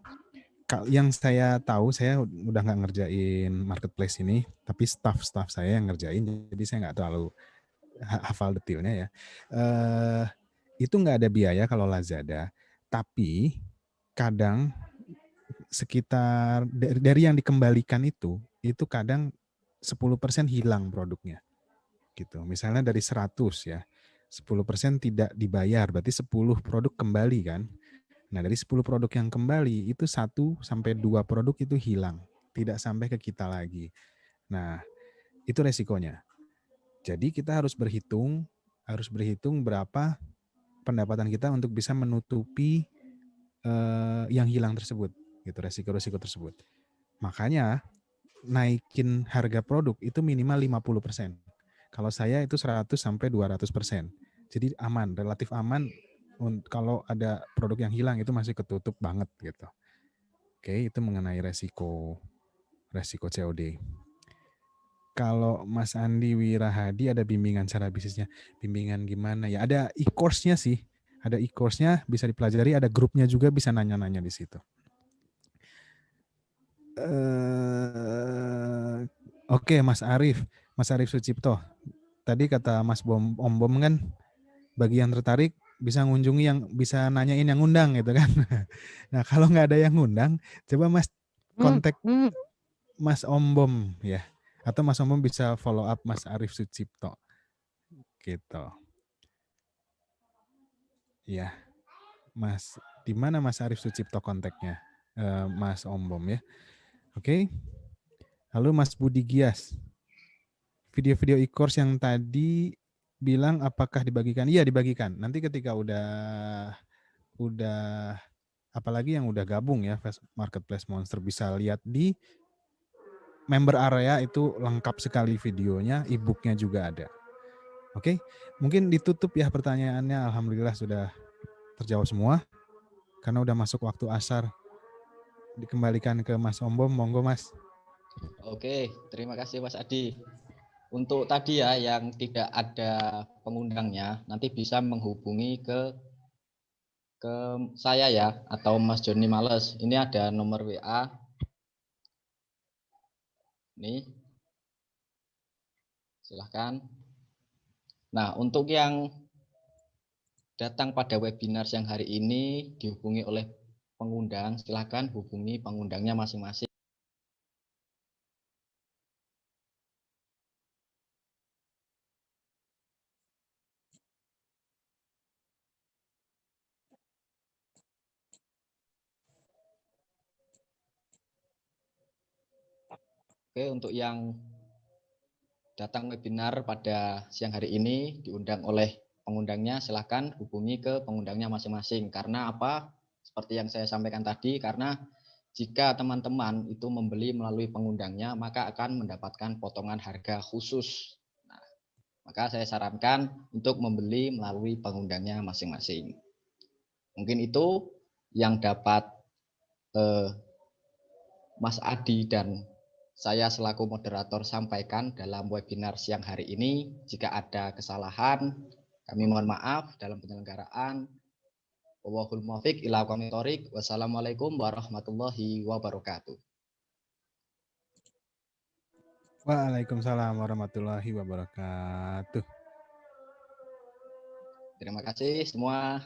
yang saya tahu, saya udah nggak ngerjain marketplace ini, tapi staff saya yang ngerjain, jadi saya nggak terlalu hafal detailnya ya. Itu nggak ada biaya kalau Lazada, tapi kadang sekitar dari yang dikembalikan itu kadang 10% hilang produknya. Gitu. Misalnya dari 100 ya, 10% tidak dibayar, berarti 10 produk kembali kan. Nah, dari 10 produk yang kembali, itu 1-2 produk itu hilang, tidak sampai ke kita lagi. Nah, itu resikonya. Jadi kita harus berhitung berapa pendapatan kita untuk bisa menutupi yang hilang tersebut, gitu, resiko-resiko tersebut. Makanya naikin harga produk itu minimal 50%. Kalau saya itu 100-200%. Jadi aman, relatif aman. Kalau ada produk yang hilang itu masih ketutup banget gitu. Oke, itu mengenai resiko COD. Kalau Mas Andi Wirahadi ada bimbingan cara bisnisnya. Bimbingan gimana ya? Ada e-course-nya sih. Ada e-course-nya, bisa dipelajari. Ada grupnya juga, bisa nanya-nanya di situ. Oke, Mas Arief Sucipto. Tadi kata Mas Om Bom kan, bagi yang tertarik bisa ngunjungi yang bisa nanyain yang ngundang gitu kan. Nah, kalau nggak ada yang ngundang, coba Mas kontak Mas Om Bom ya. Atau Mas Om Bom bisa follow up Mas Arief Sucipto. Gitu. Ya. Mas, di mana Mas Arief Sucipto kontaknya? Mas Om Bom ya. Oke. Lalu Mas Budi Gias. Video-video e-course yang tadi bilang apakah dibagikan? Iya, dibagikan. Nanti ketika udah apalagi yang udah gabung ya Marketplace Monster, bisa lihat di member area, itu lengkap sekali videonya, e-booknya juga ada. Oke, mungkin ditutup ya pertanyaannya. Alhamdulillah sudah terjawab semua karena udah masuk waktu asar. Dikembalikan ke Mas Om Bom, monggo Mas. Oke, terima kasih Mas Adi. Untuk tadi ya yang tidak ada pengundangnya, nanti bisa menghubungi ke saya ya, atau Mas Joni Males. Ini ada nomor WA. Nih, silahkan. Nah, untuk yang datang pada webinar yang hari ini dihubungi oleh pengundang, silahkan hubungi pengundangnya masing-masing. Oke, untuk yang datang webinar pada siang hari ini diundang oleh pengundangnya, silahkan hubungi ke pengundangnya masing-masing. Karena apa? Seperti yang saya sampaikan tadi, karena jika teman-teman itu membeli melalui pengundangnya, maka akan mendapatkan potongan harga khusus. Nah, maka saya sarankan untuk membeli melalui pengundangnya masing-masing. Mungkin itu yang dapat Mas Adi dan saya selaku moderator sampaikan dalam webinar siang hari ini. Jika ada kesalahan, kami mohon maaf dalam penyelenggaraan. Wallahul muwaffiq ila aqwamit thoriq. Wassalamualaikum warahmatullahi wabarakatuh. Waalaikumsalam warahmatullahi wabarakatuh. Terima kasih semua.